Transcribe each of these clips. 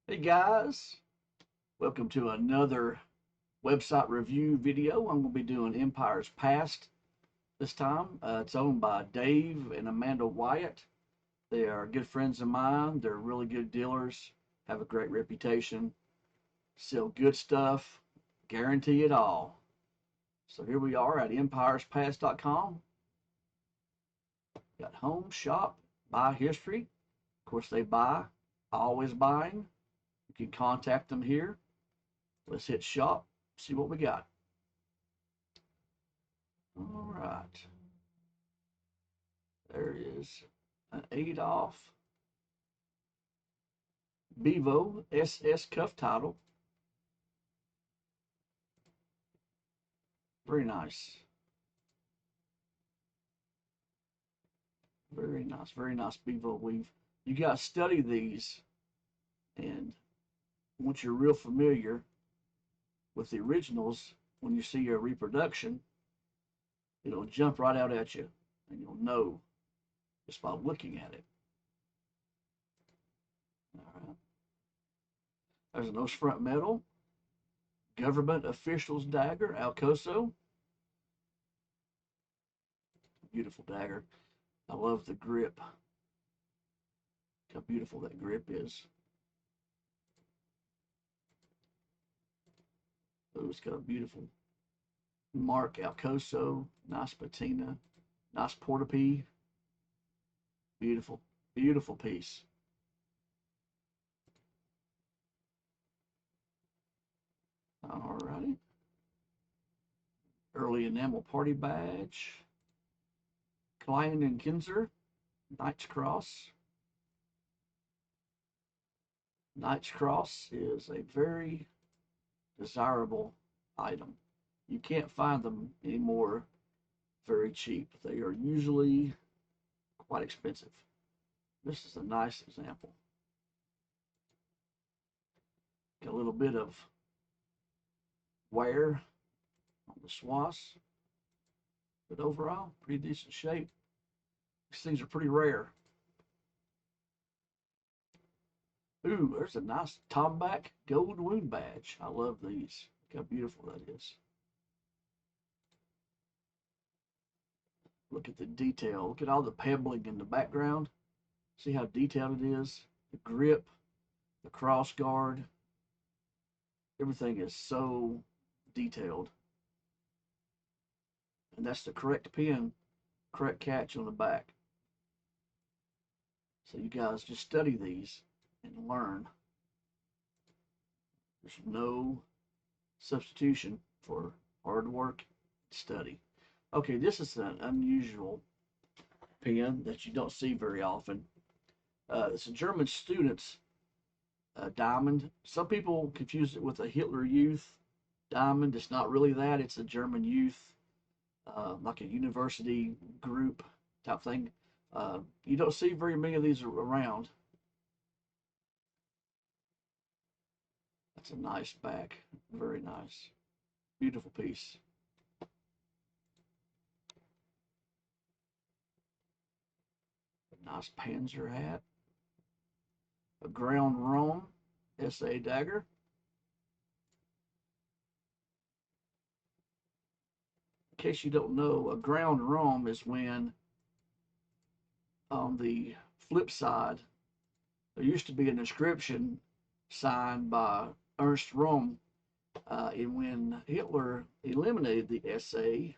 Hey guys, welcome to another website review video. I'm going to be doing Empire's Past this time. It's owned by Dave and Amanda Wyatt. They are good friends of mine. They're really good dealers, have a great reputation, sell good stuff, guarantee it all. So here we are at EmpiresPast.com. Got home, shop, buy history. Of course, they buy, always buying. You can contact them here. Let's hit shop, see what we got. All right. There is an Adolf Bevo SS cuff title. Very nice. Very nice. Very nice Bevo weave. You got to study these, and once you're real familiar with the originals, when you see a reproduction, it'll jump right out at you, and you'll know just by looking at it. All right. There's a nose front metal, government officials dagger, Alcoso. Beautiful dagger. I love the grip. How beautiful that grip is. Oh, it's got a beautiful Mark Alcoso, nice patina, nice portapee. Beautiful, beautiful piece. Alrighty. Early enamel party badge. Klein and Kinzer, Knight's Cross. Knight's Cross is a very desirable item. You can't find them anymore very cheap. They are usually quite expensive. This is a nice example. Got a little bit of wear on the swaths, but overall, pretty decent shape. These things are pretty rare. Ooh, there's a nice Tomback gold wound badge. I love these. Look how beautiful that is. Look at the detail. Look at all the pebbling in the background. See how detailed it is? The grip, the cross guard. Everything is so detailed. And that's the correct pin, correct catch on the back. So you guys just study these and learn. There's no substitution for hard work, study. Okay, this is an unusual pen that you don't see very often. It's a German student's diamond. Some people confuse it with a Hitler Youth diamond. It's not really that. It's a German Youth, like a university group type thing. You don't see very many of these around. That's a nice back. Very nice. Beautiful piece. A nice Panzer hat. A ground Rome SA dagger. In case you don't know, a ground Rome is when on the flip side, there used to be an inscription signed by Ernst Röhm, and when Hitler eliminated the SA,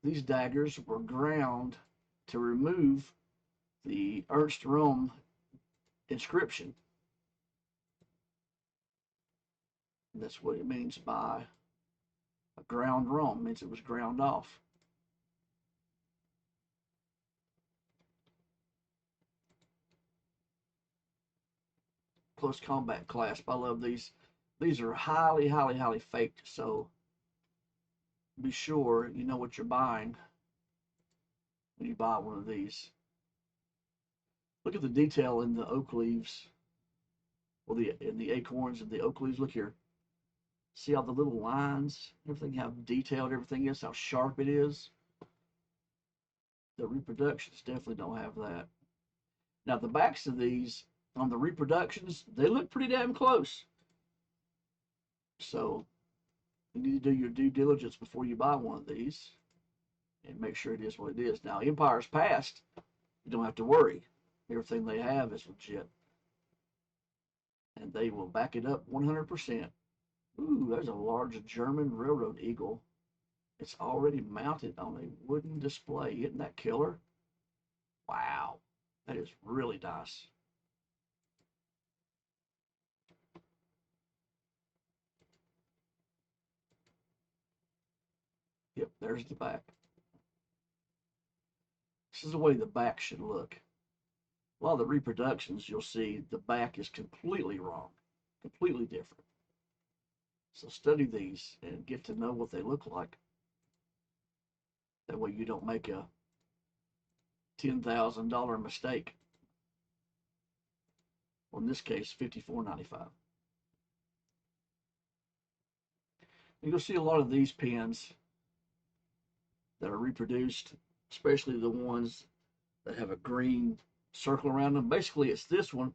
these daggers were ground to remove the Ernst Röhm inscription. And that's what it means by a ground Röhm, means it was ground off. Close combat clasp. I love these. These are highly, highly, highly faked, so be sure you know what you're buying when you buy one of these. Look at the detail in the oak leaves, or in the acorns of the oak leaves. Look here. See all the little lines, everything, how detailed everything is, how sharp it is. The reproductions definitely don't have that. Now the backs of these on the reproductions, they look pretty damn close. So you need to do your due diligence before you buy one of these and make sure it is what it is. Now, EmpiresPast, you don't have to worry. Everything they have is legit. And they will back it up 100%. Ooh, there's a large German railroad eagle. It's already mounted on a wooden display. Isn't that killer? Wow, that is really nice. Yep, there's the back. This is the way the back should look. A lot of the reproductions, you'll see the back is completely wrong, completely different. So study these and get to know what they look like. That way you don't make a $10,000 mistake. Or in this case, $54.95. You'll see a lot of these pins that are reproduced, especially the ones that have a green circle around them. Basically, it's this one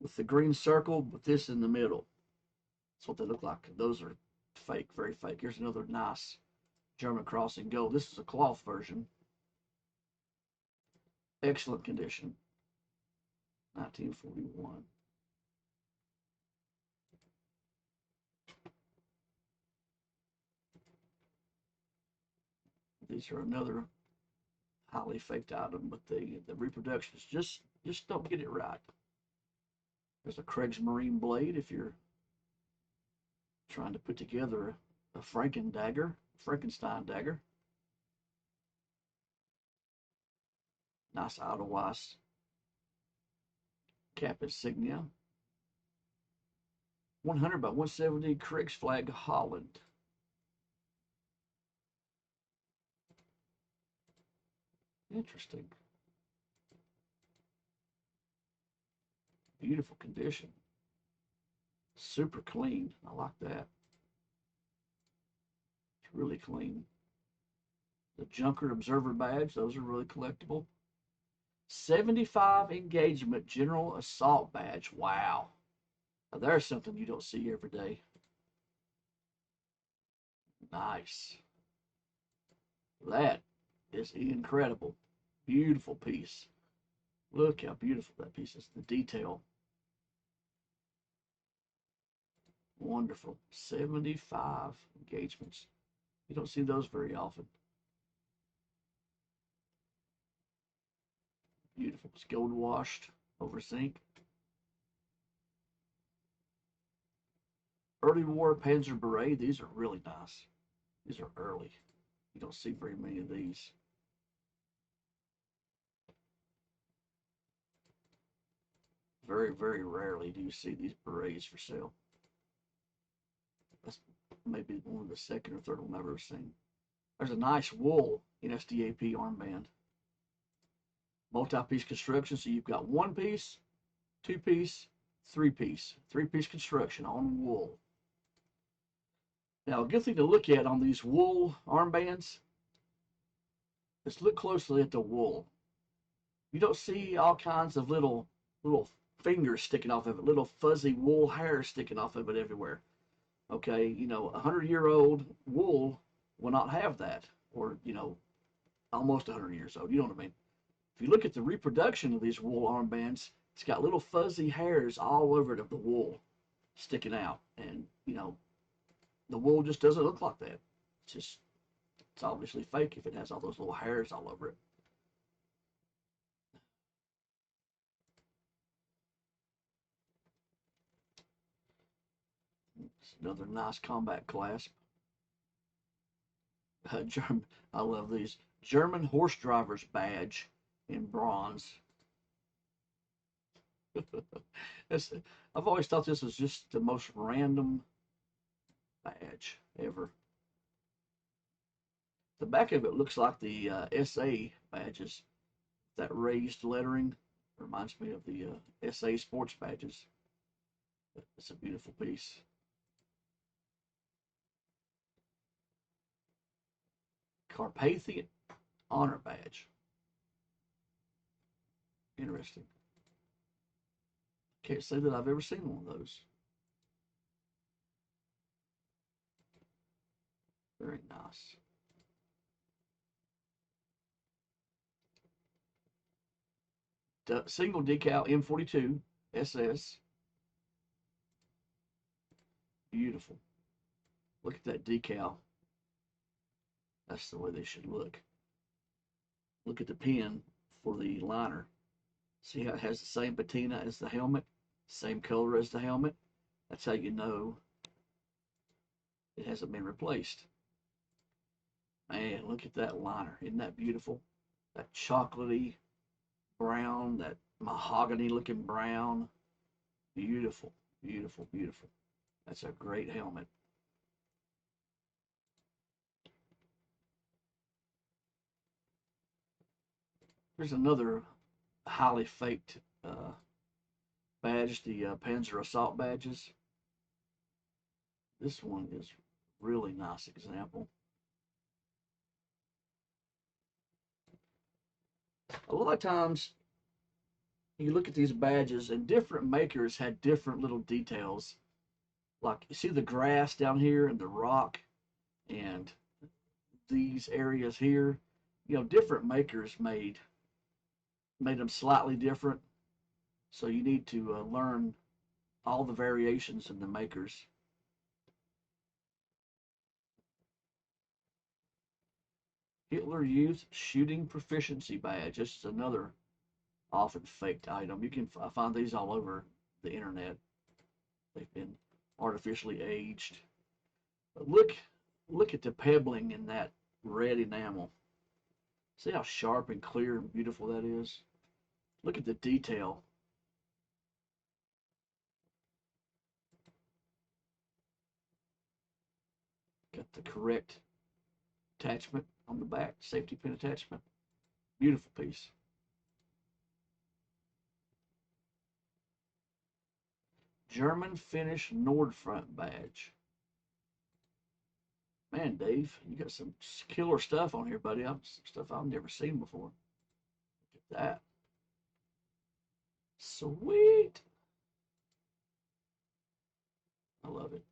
with the green circle, but this in the middle. That's what they look like. Those are fake, very fake. Here's another nice German cross in gold. This is a cloth version. Excellent condition. 1941. These are another highly faked item, but the reproductions just don't get it right. There's a Kriegsmarine blade if you're trying to put together a Frankenstein dagger. Nice Edelweiss cap insignia. 100 by 170 Kriegsflag Holland. Interesting. Beautiful condition. Super clean. I like that. It's really clean. The Junker Observer badge, those are really collectible. 75 engagement General Assault badge. Wow. Now there's something you don't see every day. Nice. That is incredible. Beautiful piece. Look how beautiful that piece is. The detail. Wonderful. 75 engagements. You don't see those very often. Beautiful. It's gold washed over zinc. Early war Panzer Beret. These are really nice. These are early. You don't see very many of these. Very, very rarely do you see these berets for sale. That's maybe one of the second or third one I've ever seen. There's a nice wool NSDAP armband. Multi-piece construction, so you've got one piece, two piece, three piece construction on wool. Now, a good thing to look at on these wool armbands is look closely at the wool. You don't see all kinds of little fingers sticking off of it, little fuzzy wool hairs sticking off of it everywhere. Okay, you know, 100-year-old wool will not have that, or, you know, almost 100 years old. You know what I mean? If you look at the reproduction of these wool armbands, it's got little fuzzy hairs all over it of the wool sticking out. And, you know, the wool just doesn't look like that. It's obviously fake if it has all those little hairs all over it. It's another nice combat clasp. German, I love these. German horse driver's badge in bronze. I've always thought this was just the most random badge ever. The back of it looks like the SA badges. That raised lettering reminds me of the SA sports badges. It's a beautiful piece. Carpathian honor badge. Interesting. Can't say that I've ever seen one of those. Very nice. Single decal M42 SS. Beautiful. Look at that decal. That's the way they should look. Look at the pin for the liner. See how it has the same patina as the helmet, same color as the helmet. That's how you know it hasn't been replaced. Man, look at that liner. Isn't that beautiful? That chocolatey brown, that mahogany looking brown. Beautiful, beautiful, beautiful. That's a great helmet. There's another highly faked badge, the Panzer Assault badges. This one is really nice example. A lot of times you look at these badges and different makers had different little details. Like you see the grass down here and the rock and these areas here. You know, different makers made them slightly different. So you need to learn all the variations in the makers. Hitler Youth Shooting Proficiency Badge. This is another often faked item. You can find these all over the internet. They've been artificially aged. But look at the pebbling in that red enamel. See how sharp and clear and beautiful that is? Look at the detail. Got the correct attachment on the back, safety pin attachment. Beautiful piece. German Finnish Nordfront badge. Man, Dave, you got some killer stuff on here, buddy. Stuff I've never seen before. Look at that. Sweet. I love it.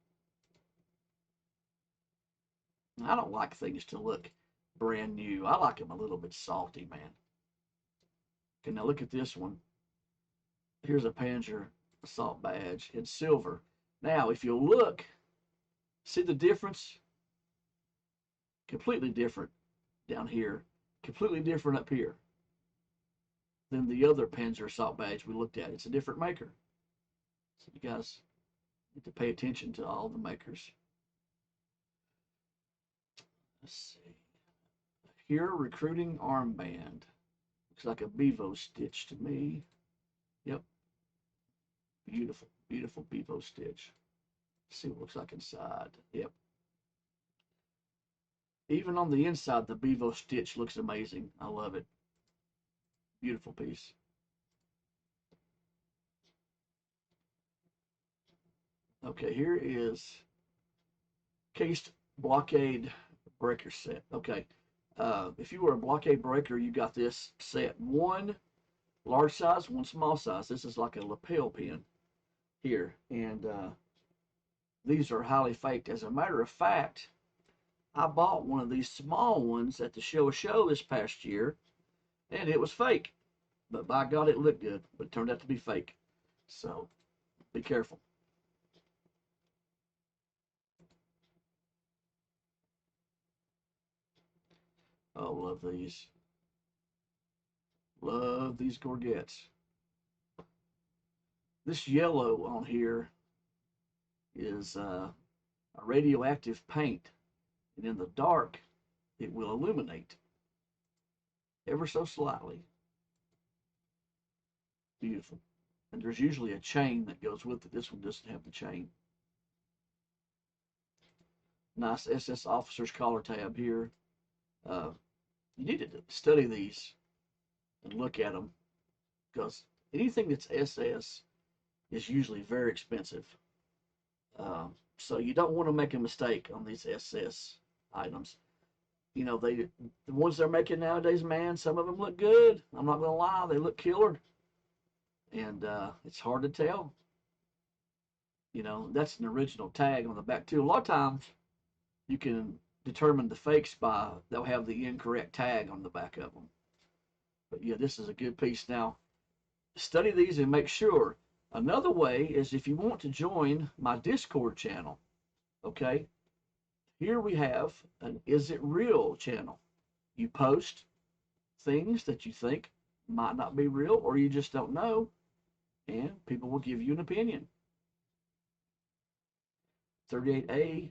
I don't like things to look brand new. I like them a little bit salty, man. Okay, now look at this one. Here's a Panzer Assault badge in silver. Now, if you look, see the difference? Completely different down here. Completely different up here than the other Panzer Assault badge we looked at. It's a different maker. So you guys need to pay attention to all the makers. Let's see. Here, recruiting armband. Looks like a bevo stitch to me. Yep. Beautiful, beautiful bevo stitch. Let's see what it looks like inside. Yep. Even on the inside, the bevo stitch looks amazing. I love it. Beautiful piece. Okay, here is cased blockade breaker set. Okay, if you were a blockade breaker, you got this set. One large size, one small size. This is like a lapel pin here, and these are highly faked. As a matter of fact, I bought one of these small ones at the show this past year, and it was fake. But by God, it looked good, but it turned out to be fake. So be careful. Oh, love these. Love these gorgets. This yellow on here is a radioactive paint, and in the dark, it will illuminate ever so slightly. Beautiful. And there's usually a chain that goes with it. This one doesn't have the chain. Nice SS officer's collar tab here. You need to study these and look at them, because anything that's SS is usually very expensive. So you don't want to make a mistake on these SS items. You know, the ones they're making nowadays, man, some of them look good. I'm not going to lie, they look killer. and it's hard to tell. You know, that's an original tag on the back too. A lot of times you can determine the fakes by they'll have the incorrect tag on the back of them. But yeah, this is a good piece. Now, study these and make sure. Another way is if you want to join my Discord channel, okay? Here we have an Is It Real channel. You post things that you think might not be real or you just don't know, and people will give you an opinion. 38A,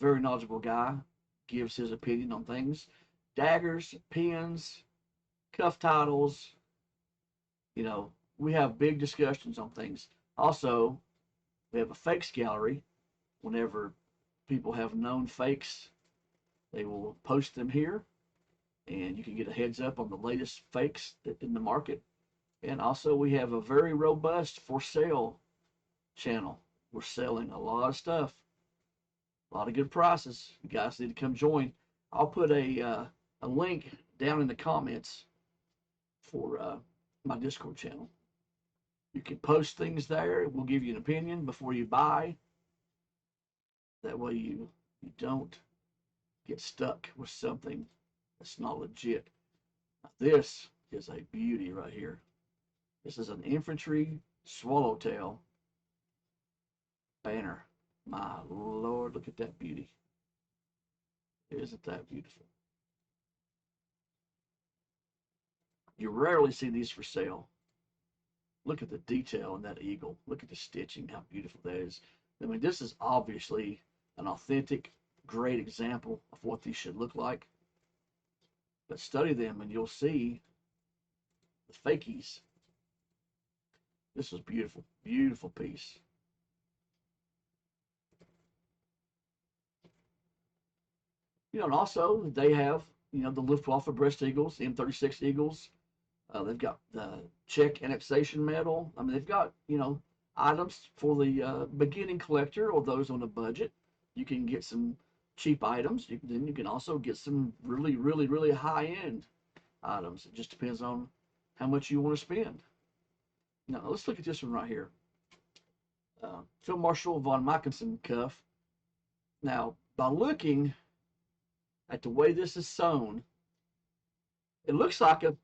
very knowledgeable guy, gives his opinion on things. Daggers, pins, cuff titles, you know, we have big discussions on things. Also, we have a fakes gallery. Whenever people have known fakes, they will post them here, and you can get a heads up on the latest fakes in the market. And also, we have a very robust for sale channel. We're selling a lot of stuff, a lot of good prices. You guys need to come join. I'll put a link down in the comments for my Discord channel. You can post things there. We'll give you an opinion before you buy. That way you don't get stuck with something that's not legit. Now, this is a beauty right here. This is an infantry swallowtail banner. My Lord, look at that beauty. Isn't that beautiful? You rarely see these for sale. Look at the detail in that eagle. Look at the stitching, how beautiful that is. I mean, this is obviously an authentic, great example of what these should look like. But study them and you'll see the fakies. This is beautiful, beautiful piece. You know, and also they have, you know, the Luftwaffe breast eagles, the M36 eagles. They've got the Czech annexation medal. I mean, they've got, you know, items for the beginning collector or those on a budget. You can get some cheap items. Then you can also get some really, really, really high-end items. It just depends on how much you want to spend. Now, let's look at this one right here. Field Marshal von Mackensen cuff. Now, by looking at the way this is sewn, it looks like a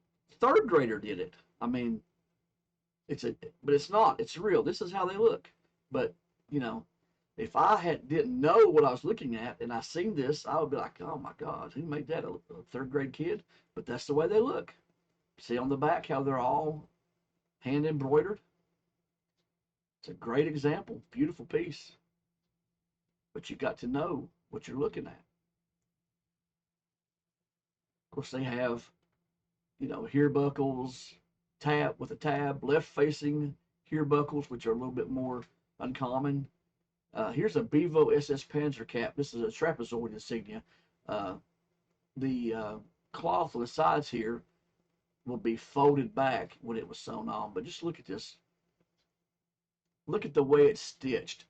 third grader did it. I mean, but it's not. It's real. This is how they look. But you know, if I didn't know what I was looking at and I seen this, I would be like, oh my God, who made that? A third grade kid? But that's the way they look. See on the back how they're all hand embroidered. It's a great example. Beautiful piece. But you got to know what you're looking at. Of course, they have, you know, here buckles, tab with a tab, left facing here buckles, which are a little bit more uncommon. Here's a Bevo SS Panzer cap. This is a trapezoid insignia. The cloth on the sides here will be folded back when it was sewn on. But just look at this. Look at the way it's stitched.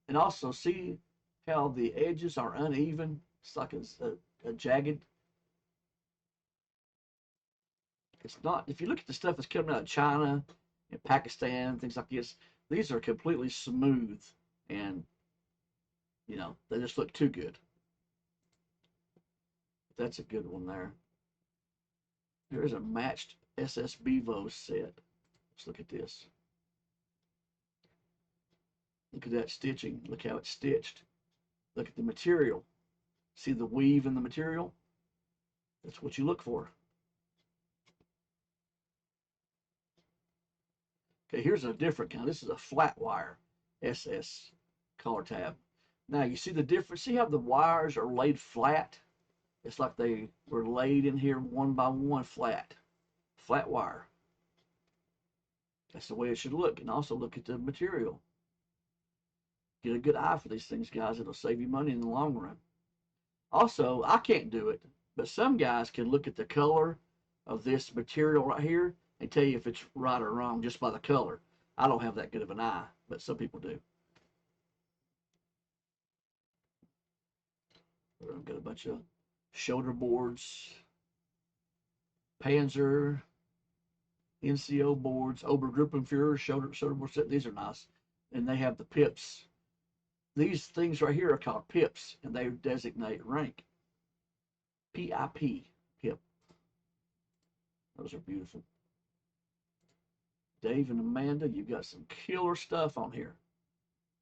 And also see how the edges are uneven. It's like a jagged. It's not, if you look at the stuff that's coming out of China and Pakistan, things like this, these are completely smooth and, you know, they just look too good. That's a good one there. There's a matched SS Bevo set. Let's look at this. Look at that stitching. Look how it's stitched. Look at the material. See the weave in the material? That's what you look for. Okay, here's a different kind. This is a flat wire SS collar tab. Now you see the difference. See how the wires are laid flat? It's like they were laid in here one by one flat. Flat wire. That's the way it should look. And also look at the material. Get a good eye for these things, guys. It'll save you money in the long run. Also, I can't do it, but some guys can look at the color of this material right here and tell you if it's right or wrong just by the color. I don't have that good of an eye, but some people do. I've got a bunch of shoulder boards, Panzer, NCO boards, Obergruppenführer, Schulterbord. These are nice. And they have the pips. These things right here are called pips, and they designate rank. PIP, pip. Those are beautiful. Dave and Amanda, you've got some killer stuff on here.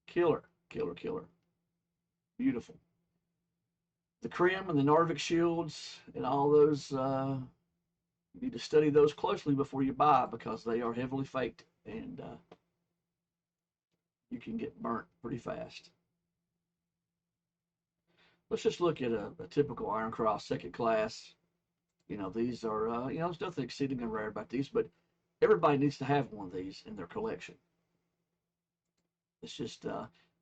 Killer, killer, killer. Beautiful. The Krim and the Narvik shields and all those, you need to study those closely before you buy, because they are heavily faked, and you can get burnt pretty fast. Let's just look at a typical Iron Cross second class. You know, these are, you know, there's nothing exceedingly rare about these, but everybody needs to have one of these in their collection. It's just,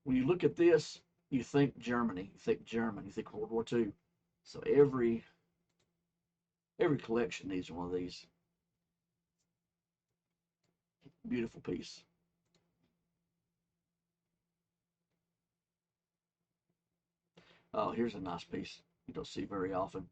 when you look at this, you think Germany, you think World War II. So every collection needs one of these. Beautiful piece. Oh, here's a nice piece you don't see very often.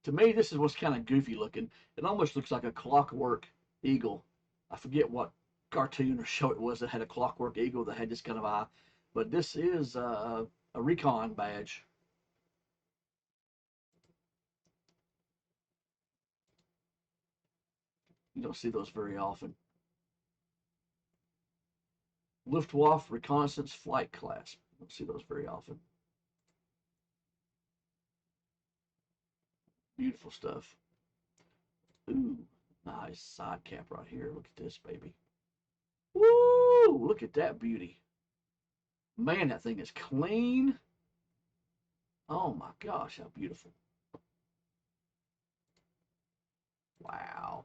To me, this is what's kind of goofy looking. It almost looks like a clockwork eagle. I forget what cartoon or show it was that had a clockwork eagle that had this kind of eye. But this is a recon badge. You don't see those very often. Luftwaffe Reconnaissance Flight Class. You don't see those very often. Beautiful stuff. Ooh, nice side cap right here. Look at this, baby. Woo! Look at that beauty. Man, that thing is clean. Oh my gosh, how beautiful. Wow.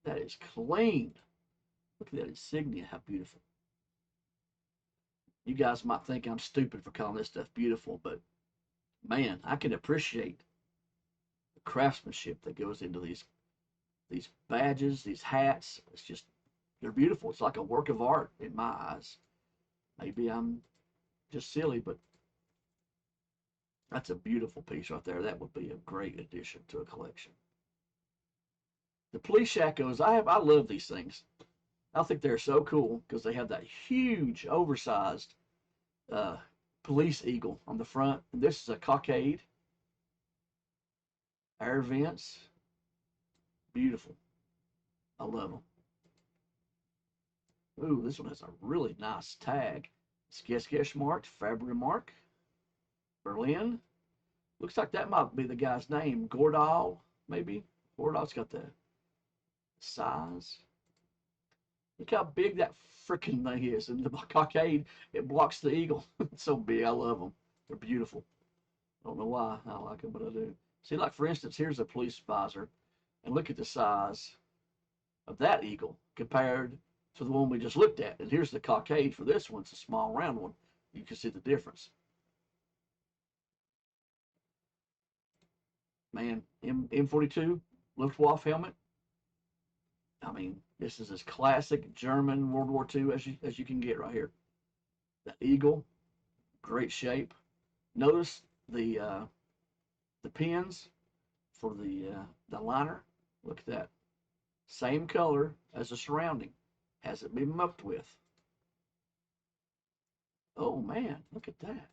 That is clean. Look at that insignia, how beautiful. You guys might think I'm stupid for calling this stuff beautiful, but man, I can appreciate the craftsmanship that goes into these badges, these hats. It's just, they're beautiful. It's like a work of art in my eyes. Maybe I'm just silly, but that's a beautiful piece right there. That would be a great addition to a collection. The police shakos, I love these things. I think they're so cool because they have that huge, oversized police eagle on the front. And this is a cockade. Air vents. Beautiful. I love them. Ooh, this one has a really nice tag. Sketch marked, Fabry mark. Berlin. Looks like that might be the guy's name. Gordal, maybe. Gordal's got the size. Look how big that freaking thing is. And the cockade, it blocks the eagle. It's so big. I love them. They're beautiful. I don't know why I like them, but I do. See, like for instance, here's a police visor. And look at the size of that eagle compared to the one we just looked at. And here's the cockade for this one. It's a small round one. You can see the difference. Man, M42 Luftwaffe helmet. I mean, this is as classic German World War II as you can get right here. That eagle, great shape. Notice the pins for the liner. Look at that. Same color as the surrounding. Hasn't been mucked with. Oh man, look at that.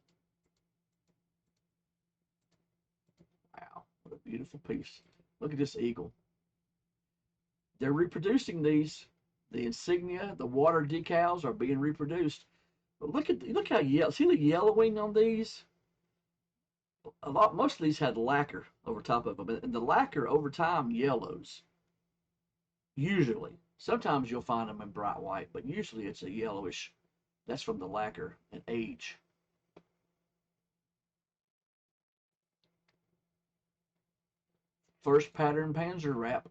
Wow, what a beautiful piece. Look at this eagle. They're reproducing these. The insignia, the water decals are being reproduced. But look how yellow. See the yellowing on these? Most of these had lacquer over top of them, and the lacquer over time yellows. Usually, sometimes you'll find them in bright white, but usually it's a yellowish. That's from the lacquer and age. First pattern Panzer wrap.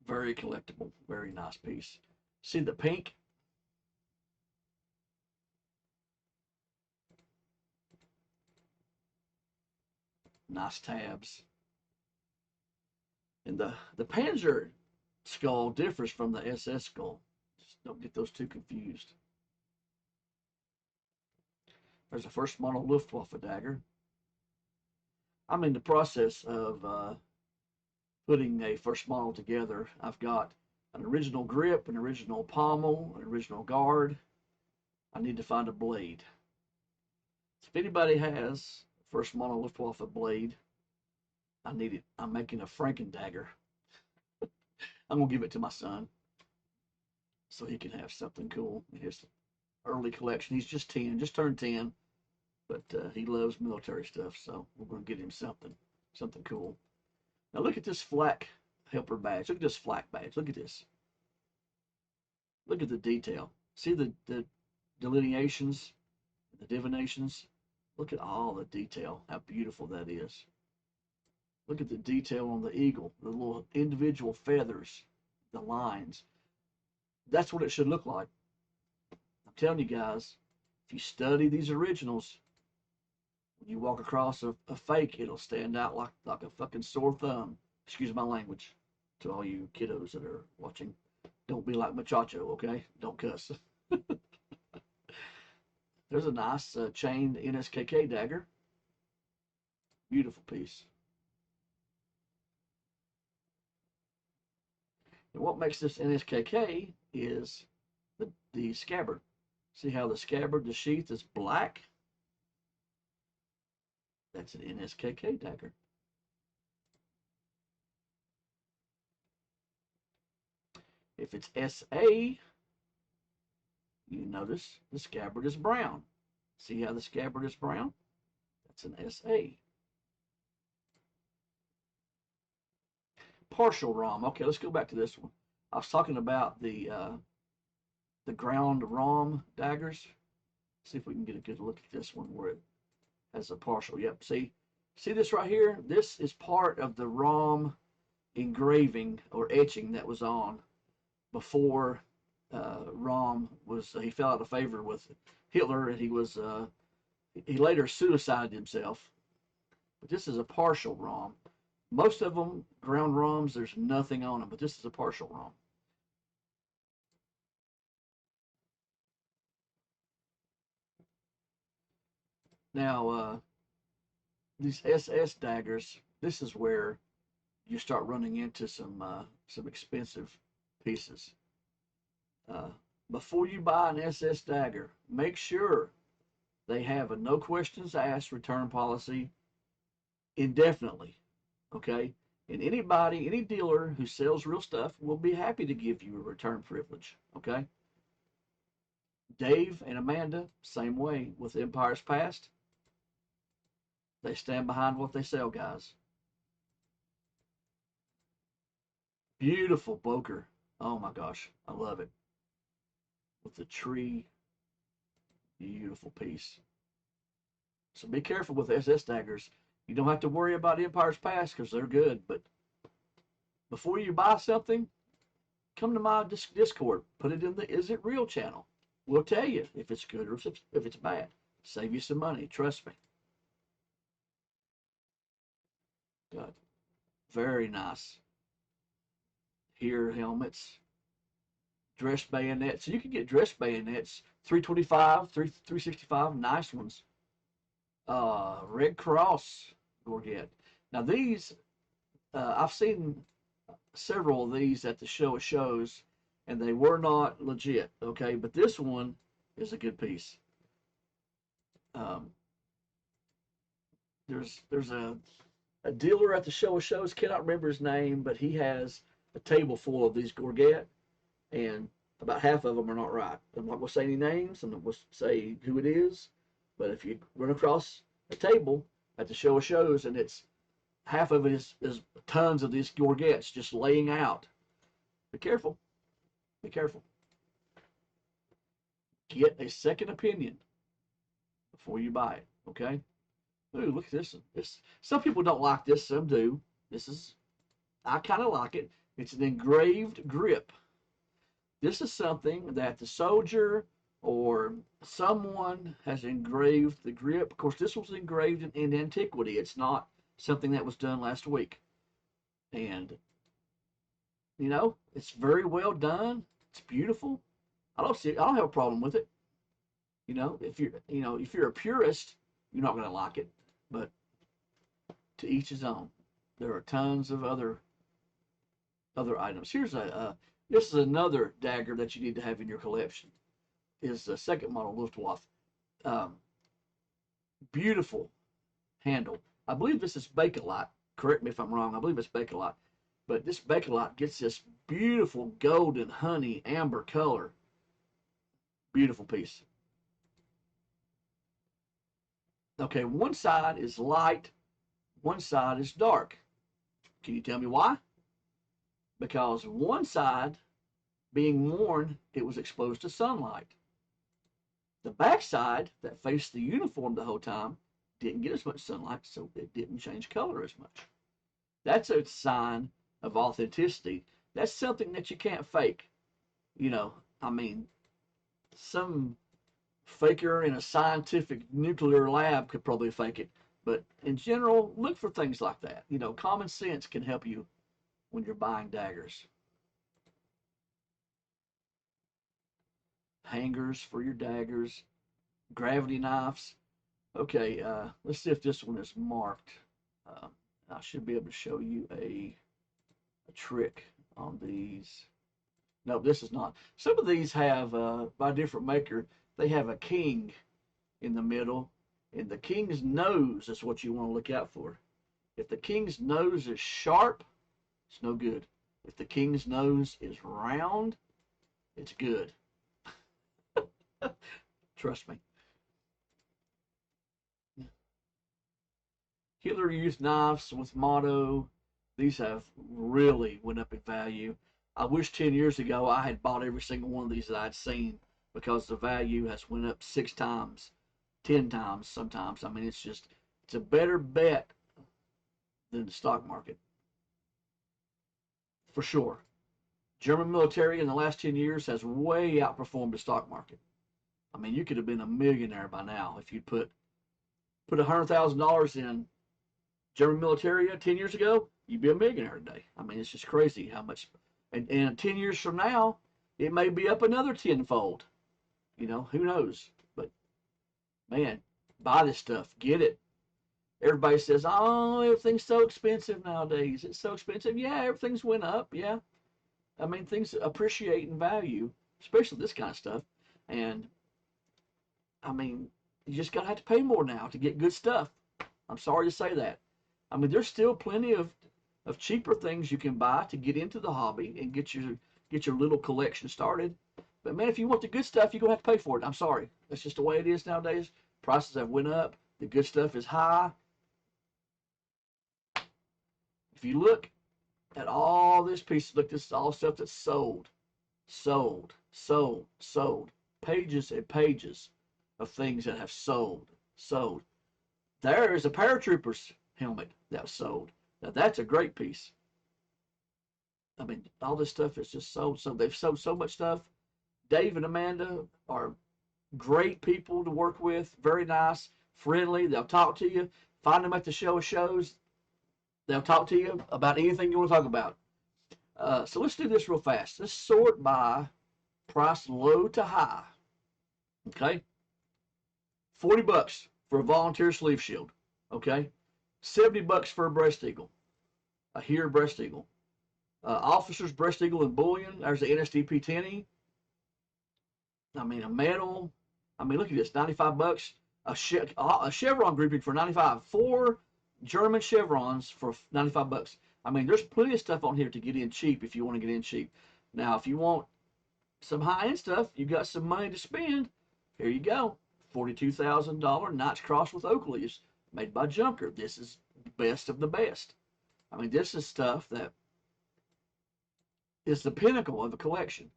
Very collectible, very nice piece. See the pink? Nice tabs. And the Panzer skull differs from the SS skull. Just don't get those two confused. There's the first model Luftwaffe dagger. I'm in the process of putting a first model together. I've got an original grip, an original pommel, an original guard. I need to find a blade. If anybody has first model Luftwaffe blade, I need it. I'm making a Franken dagger. I'm gonna give it to my son so he can have something cool in his early collection. He's just 10, just turned 10, but he loves military stuff, so we're gonna get him something cool. Now look at this flak helper badge. Look at this flak badge. Look at this. Look at the detail. See the delineations, the divinations. Look at all the detail. How beautiful that is. Look at the detail on the eagle, the little individual feathers, the lines. That's what it should look like. I'm telling you guys, if you study these originals, when you walk across a fake, it'll stand out like a fucking sore thumb. Excuse my language to all you kiddos that are watching. Don't be like Muchacho, okay? Don't cuss. There's a nice chained NSKK dagger. Beautiful piece. And what makes this NSKK is the scabbard. See how the scabbard, the sheath is black? That's an NSKK dagger. If it's SA, you notice the scabbard is brown. See how the scabbard is brown? That's an SA. Partial ROM. Okay, let's go back to this one. I was talking about the ground ROM daggers. See if we can get a good look at this one where it has a partial. Yep, see this right here? This is part of the ROM engraving or etching that was on before ROM was, he fell out of favor with Hitler, and he later suicided himself. But this is a partial ROM. Most of them, ground ROMs, there's nothing on them, but this is a partial ROM. Now, these SS daggers, this is where you start running into some expensive pieces. Before you buy an SS dagger, make sure they have a no questions asked return policy indefinitely. Okay? And any dealer who sells real stuff will be happy to give you a return privilege. Okay? Dave and Amanda, same way with EmpiresPast. They stand behind what they sell, guys. Beautiful Boker. Oh my gosh, I love it. With the tree, beautiful piece. So be careful with SS daggers. You don't have to worry about EmpiresPast because they're good, but before you buy something, come to my Discord. Put it in the Is It Real channel. We'll tell you if it's good or if it's bad. Save you some money, trust me. Good. Very nice. Here helmets. Dress bayonets. So you can get dress bayonets, 325, 365, nice ones. Red Cross Gorget. Now these, I've seen several of these at the show of shows, and they were not legit, okay? But this one is a good piece. There's a dealer at the show of shows, cannot remember his name, but he has a table full of these Gorget, and about half of them are not right. I'm not going to say any names, I'm not going to say who it is, but if you run across a table at the show of shows and it's half of it is tons of these Gorgets just laying out, be careful. Be careful. Get a second opinion before you buy it, okay? Ooh, look at this. Some people don't like this, some do. I kind of like it. It's an engraved grip. This is something that the soldier or someone has engraved the grip. Of course, this was engraved in antiquity. It's not something that was done last week. And, you know, it's very well done. It's beautiful. I don't have a problem with it. You know, if you're a purist, you're not going to like it. But to each his own. There are tons of other other items. Here's this is another dagger that you need to have in your collection. Is the second model Luftwaffe. Um, Beautiful handle. I believe this is Bakelite. Correct me if I'm wrong. I believe it's Bakelite. But this Bakelite gets this beautiful golden honey amber color. Beautiful piece. Okay, one side is light, one side is dark. Can you tell me why? Because one side, being worn, it was exposed to sunlight. The back side that faced the uniform the whole time didn't get as much sunlight, so it didn't change color as much. That's a sign of authenticity. That's something that you can't fake. You know, I mean, some faker in a scientific nuclear lab could probably fake it. But in general, look for things like that. You know, common sense can help you when you're buying daggers. Hangers for your daggers, gravity knives. Okay, let's see if this one is marked. Uh, I should be able to show you a trick on these. No, this is not. Some of these have, by a different maker, they have a king in the middle, and the king's nose is what you want to look out for. If the king's nose is sharp, it's no good. If the king's nose is round, it's good. Trust me. Hitler Youth knives with motto. These have really went up in value. I wish 10 years ago I had bought every single one of these that I'd seen, because the value has went up 6 times, 10 times sometimes. I mean, it's a better bet than the stock market, for sure. German military in the last 10 years has way outperformed the stock market. I mean, you could have been a millionaire by now if you put $100,000 in German military 10 years ago. You'd be a millionaire today. I mean, it's just crazy how much. And 10 years from now, it may be up another tenfold. You know, who knows? But man, buy this stuff. Get it. Everybody says, oh, everything's so expensive nowadays. It's so expensive. Yeah, everything's went up. Yeah. I mean, things appreciate in value, especially this kind of stuff. And I mean, you just gotta have to pay more now to get good stuff. I'm sorry to say that. I mean, there's still plenty of cheaper things you can buy to get into the hobby and get your little collection started. But man, if you want the good stuff, you're gonna have to pay for it. I'm sorry. That's just the way it is nowadays. Prices have went up. The good stuff is high. If you look at all this piece, look, this is all stuff that's sold, sold, sold, sold. Pages and pages of things that have sold, sold. There is a paratrooper's helmet that was sold. Now that's a great piece. I mean, all this stuff is just sold. So they've sold so much stuff. Dave and Amanda are great people to work with. Very nice, friendly. They'll talk to you. Find them at the show of shows. They'll talk to you about anything you want to talk about. So let's do this real fast. Let's sort by price low to high. Okay? $40 for a volunteer sleeve shield. Okay? $70 for a breast eagle. A Here breast eagle. Officer's breast eagle and bullion. There's the NSDP 10E. I mean, a medal. I mean, look at this. $95. A chevron grouping for $95. 4 German chevrons for $95. I mean, there's plenty of stuff on here to get in cheap if you want to get in cheap. Now, if you want some high-end stuff, you got some money to spend, here you go. $42,000 Knight's Cross with oak leaves, made by Junker. This is best of the best. I mean, this is stuff that is the pinnacle of a collection.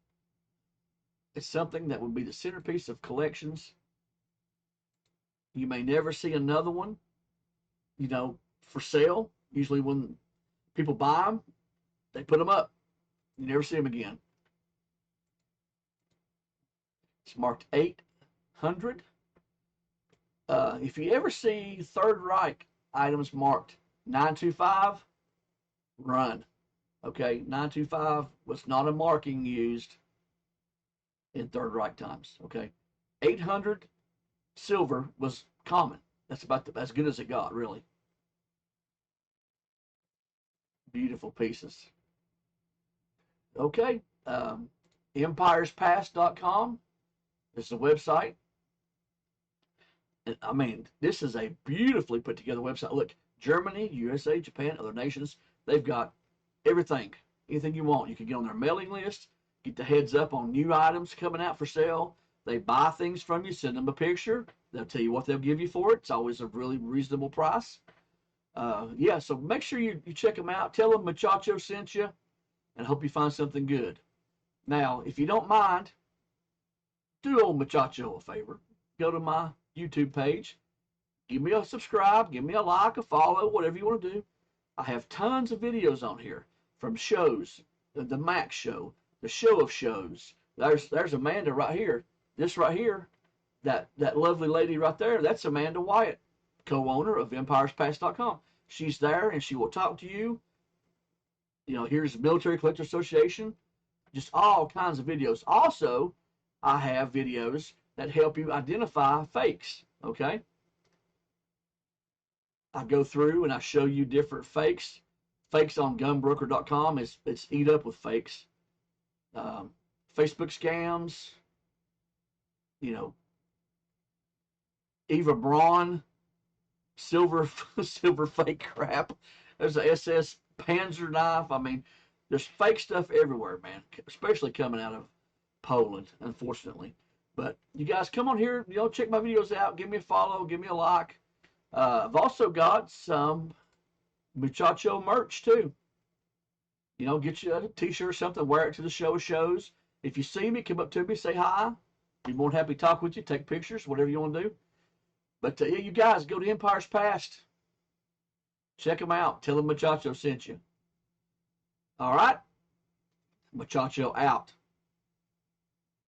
It's something that would be the centerpiece of collections. You may never see another one, you know, for sale. Usually when people buy them, they put them up. You never see them again. It's marked 800. If you ever see Third Reich items marked 925, run. Okay, 925 was not a marking used in Third Reich times. Okay, 800 silver was common. That's about as good as it got, really. Beautiful pieces. Okay. EmpiresPast.com is the website. And, I mean, this is a beautifully put together website. Look, Germany, USA, Japan, other nations, they've got everything, anything you want. You can get on their mailing list, get the heads up on new items coming out for sale. They buy things from you, send them a picture. They'll tell you what they'll give you for it. It's always a really reasonable price. Yeah, so make sure you check them out. Tell them Muchacho sent you, and hope you find something good. Now, if you don't mind, do old Muchacho a favor. Go to my YouTube page. Give me a subscribe, give me a like, a follow, whatever you want to do. I have tons of videos on here from shows, the Max show, the show of shows. There's Amanda right here. This right here, that lovely lady right there, that's Amanda Wyatt, co-owner of EmpiresPast.com. She's there and she will talk to you. You know, here's the Military Collector Association, just all kinds of videos. Also, I have videos that help you identify fakes, okay? I go through and I show you different fakes. Fakes on gunbroker.com it's eat up with fakes. Facebook scams, you know, Eva Braun, silver silver fake crap. There's a SS Panzer knife. I mean, there's fake stuff everywhere, man, especially coming out of Poland, unfortunately. But you guys come on here, you know, check my videos out, give me a follow, give me a like. I've also got some Muchacho merch too. You know, get you a t-shirt or something, wear it to the show of shows. If you see me, come up to me, say hi. Be more than happy to talk with you, take pictures, whatever you want to do. But yeah, you guys go to Empire's Past. Check them out. Tell them Muchacho sent you. All right? Muchacho out.